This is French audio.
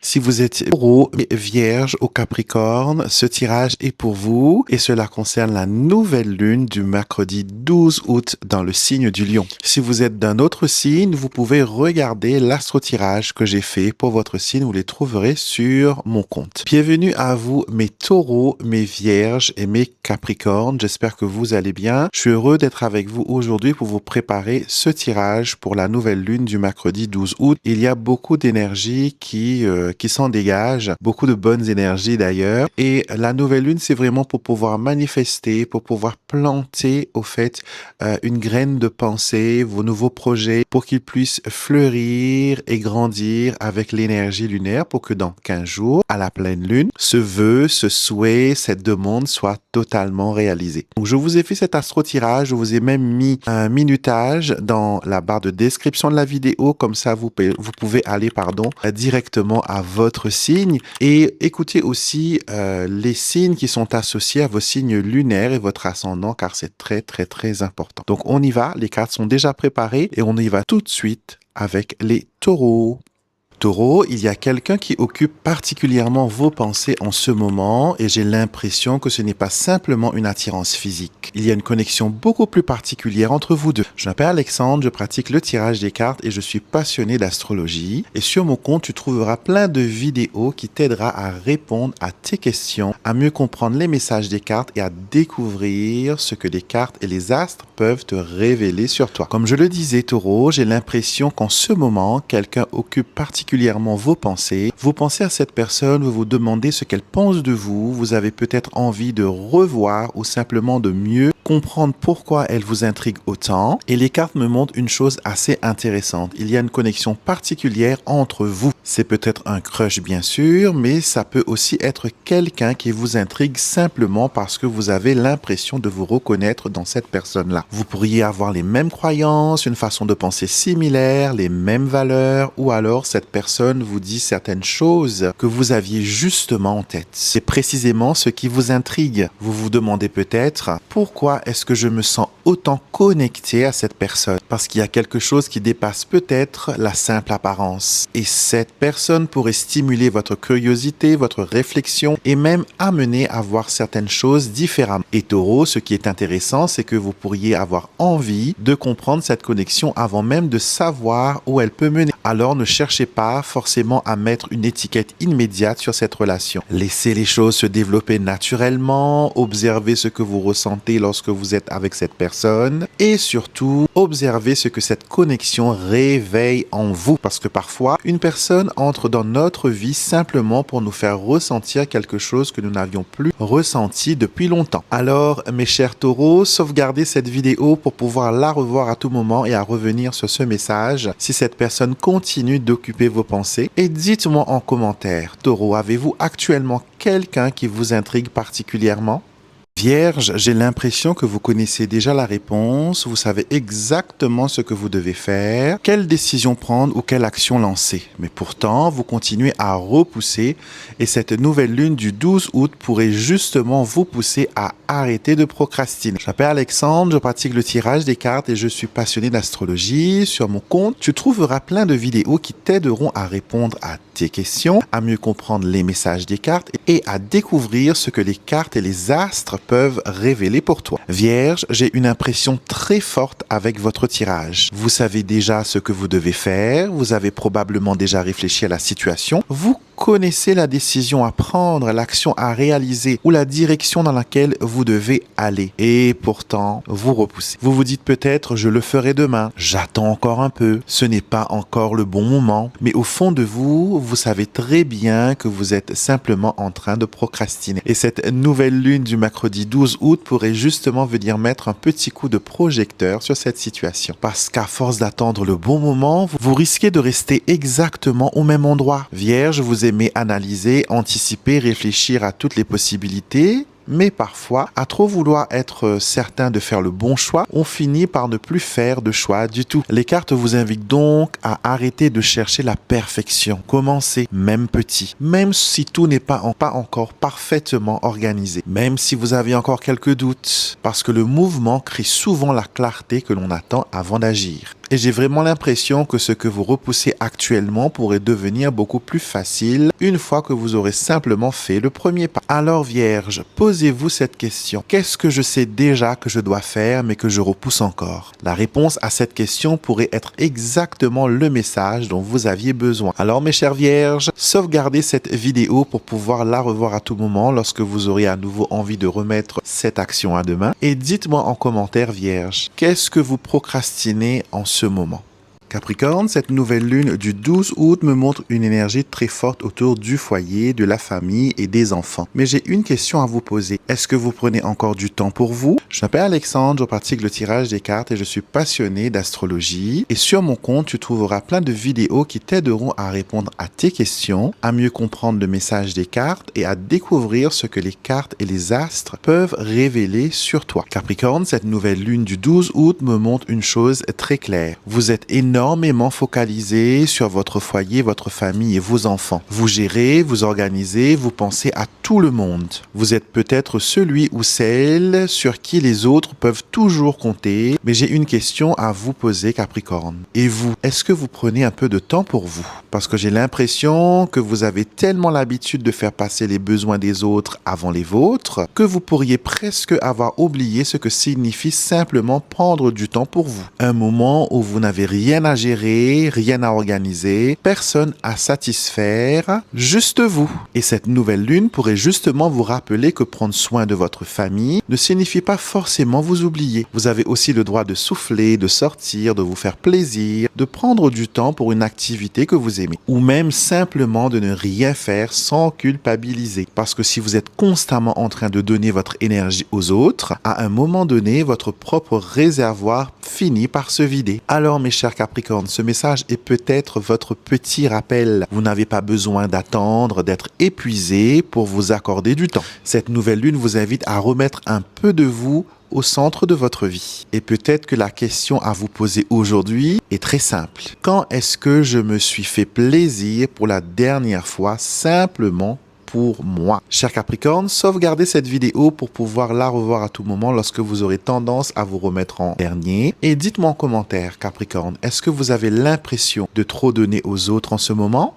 Si vous êtes Taureau, Vierge ou Capricorne, ce tirage est pour vous et cela concerne la nouvelle lune du mercredi 12 août dans le signe du Lion. Si vous êtes d'un autre signe, vous pouvez regarder l'astro-tirage que j'ai fait pour votre signe. Vous les trouverez sur mon compte. Bienvenue à vous, mes Taureaux, mes Vierges et mes Capricornes. J'espère que vous allez bien. Je suis heureux d'être avec vous aujourd'hui pour vous préparer ce tirage pour la nouvelle lune du mercredi 12 août. Il y a beaucoup d'énergie qui s'en dégage, beaucoup de bonnes énergies d'ailleurs. Et la nouvelle lune, c'est vraiment pour pouvoir manifester, pour pouvoir planter au fait une graine de pensée, vos nouveaux projets, pour qu'ils puissent fleurir et grandir avec l'énergie lunaire, pour que dans 15 jours, à la pleine lune, ce vœu, ce souhait, cette demande soit totalement réalisée. Donc je vous ai fait cet astro-tirage, je vous ai même mis un minutage dans la barre de description de la vidéo, comme ça vous pouvez aller directement à votre signe et écoutez aussi les signes qui sont associés à vos signes lunaires et votre ascendant, car c'est très important. Donc on y va, les cartes sont déjà préparées et on y va tout de suite avec les taureaux. Taureau, il y a quelqu'un qui occupe particulièrement vos pensées en ce moment et j'ai l'impression que ce n'est pas simplement une attirance physique. Il y a une connexion beaucoup plus particulière entre vous deux. Je m'appelle Alexandre, je pratique le tirage des cartes et je suis passionné d'astrologie. Et sur mon compte, tu trouveras plein de vidéos qui t'aidera à répondre à tes questions, à mieux comprendre les messages des cartes et à découvrir ce que les cartes et les astres peuvent te révéler sur toi. Comme je le disais, Taureau, j'ai l'impression qu'en ce moment, quelqu'un occupe particulièrement vos pensées. Vous pensez à cette personne, vous vous demandez ce qu'elle pense de vous, vous avez peut-être envie de revoir ou simplement de mieux comprendre pourquoi elle vous intrigue autant. Et les cartes me montrent une chose assez intéressante. Il y a une connexion particulière entre vous. C'est peut-être un crush bien sûr, mais ça peut aussi être quelqu'un qui vous intrigue simplement parce que vous avez l'impression de vous reconnaître dans cette personne-là. Vous pourriez avoir les mêmes croyances, une façon de penser similaire, les mêmes valeurs, ou alors cette personne vous dit certaines choses que vous aviez justement en tête. C'est précisément ce qui vous intrigue. Vous vous demandez peut-être pourquoi est-ce que je me sens autant connecté à cette personne? Parce qu'il y a quelque chose qui dépasse peut-être la simple apparence. Et cette personne pourrait stimuler votre curiosité, votre réflexion et même amener à voir certaines choses différemment. Et Taureau, ce qui est intéressant, c'est que vous pourriez avoir envie de comprendre cette connexion avant même de savoir où elle peut mener. Alors ne cherchez pas forcément à mettre une étiquette immédiate sur cette relation. Laissez les choses se développer naturellement, observez ce que vous ressentez lorsque vous êtes avec cette personne et surtout, observez ce que cette connexion réveille en vous. Parce que parfois, une personne entre dans notre vie simplement pour nous faire ressentir quelque chose que nous n'avions plus ressenti depuis longtemps. Alors, mes chers taureaux, sauvegardez cette vidéo pour pouvoir la revoir à tout moment et à revenir sur ce message si cette personne continue d'occuper vos pensées. Et dites-moi en commentaire, Taureau, avez-vous actuellement quelqu'un qui vous intrigue particulièrement? Vierge, j'ai l'impression que vous connaissez déjà la réponse, vous savez exactement ce que vous devez faire, quelle décision prendre ou quelle action lancer. Mais pourtant, vous continuez à repousser et cette nouvelle lune du 12 août pourrait justement vous pousser à arrêter de procrastiner. Je m'appelle Alexandre, je pratique le tirage des cartes et je suis passionné d'astrologie. Sur mon compte, tu trouveras plein de vidéos qui t'aideront à répondre à tes questions, à mieux comprendre les messages des cartes et à découvrir ce que les cartes et les astres peuvent révéler pour toi. Vierge, j'ai une impression très forte avec votre tirage. Vous savez déjà ce que vous devez faire, vous avez probablement déjà réfléchi à la situation, vous connaissez la décision à prendre, l'action à réaliser ou la direction dans laquelle vous devez aller. Et pourtant, vous repoussez. Vous vous dites peut-être, je le ferai demain, j'attends encore un peu, ce n'est pas encore le bon moment. Mais au fond de vous, vous savez très bien que vous êtes simplement en train de procrastiner. Et cette nouvelle lune du mercredi 12 août pourrait justement venir mettre un petit coup de projecteur sur cette situation. Parce qu'à force d'attendre le bon moment, vous risquez de rester exactement au même endroit. Vierge, vous aimez analyser, anticiper, réfléchir à toutes les possibilités, mais parfois, à trop vouloir être certain de faire le bon choix, on finit par ne plus faire de choix du tout. Les cartes vous invitent donc à arrêter de chercher la perfection. Commencez, même petit, même si tout n'est pas encore parfaitement organisé, même si vous avez encore quelques doutes, parce que le mouvement crée souvent la clarté que l'on attend avant d'agir. Et j'ai vraiment l'impression que ce que vous repoussez actuellement pourrait devenir beaucoup plus facile une fois que vous aurez simplement fait le premier pas. Alors Vierge, posez-vous cette question. Qu'est-ce que je sais déjà que je dois faire mais que je repousse encore? La réponse à cette question pourrait être exactement le message dont vous aviez besoin. Alors mes chères Vierges, sauvegardez cette vidéo pour pouvoir la revoir à tout moment lorsque vous aurez à nouveau envie de remettre cette action à demain. Et dites-moi en commentaire Vierge, qu'est-ce que vous procrastinez en ce moment? Capricorne, cette nouvelle lune du 12 août me montre une énergie très forte autour du foyer, de la famille et des enfants. Mais j'ai une question à vous poser. Est-ce que vous prenez encore du temps pour vous? Je m'appelle Alexandre, je pratique le tirage des cartes et je suis passionné d'astrologie. Et sur mon compte, tu trouveras plein de vidéos qui t'aideront à répondre à tes questions, à mieux comprendre le message des cartes et à découvrir ce que les cartes et les astres peuvent révéler sur toi. Capricorne, cette nouvelle lune du 12 août me montre une chose très claire. Vous êtes énormément focalisé sur votre foyer, votre famille et vos enfants. Vous gérez, vous organisez, vous pensez à tout le monde. Vous êtes peut-être celui ou celle sur qui les autres peuvent toujours compter, mais j'ai une question à vous poser, Capricorne. Et vous, est-ce que vous prenez un peu de temps pour vous? Parce que j'ai l'impression que vous avez tellement l'habitude de faire passer les besoins des autres avant les vôtres que vous pourriez presque avoir oublié ce que signifie simplement prendre du temps pour vous. Un moment où vous n'avez rien à gérer, rien à organiser, personne à satisfaire, juste vous. Et cette nouvelle lune pourrait justement vous rappeler que prendre soin de votre famille ne signifie pas forcément vous oublier. Vous avez aussi le droit de souffler, de sortir, de vous faire plaisir, de prendre du temps pour une activité que vous aimez. Ou même simplement de ne rien faire sans culpabiliser. Parce que si vous êtes constamment en train de donner votre énergie aux autres, à un moment donné, votre propre réservoir finit par se vider. Alors mes chers Capricorne, ce message est peut-être votre petit rappel. Vous n'avez pas besoin d'attendre, d'être épuisé pour vous accorder du temps. Cette nouvelle lune vous invite à remettre un peu de vous au centre de votre vie. Et peut-être que la question à vous poser aujourd'hui est très simple. Quand est-ce que je me suis fait plaisir pour la dernière fois simplement pour moi? Cher Capricorne, sauvegardez cette vidéo pour pouvoir la revoir à tout moment lorsque vous aurez tendance à vous remettre en dernier. Et dites-moi en commentaire, Capricorne, est-ce que vous avez l'impression de trop donner aux autres en ce moment?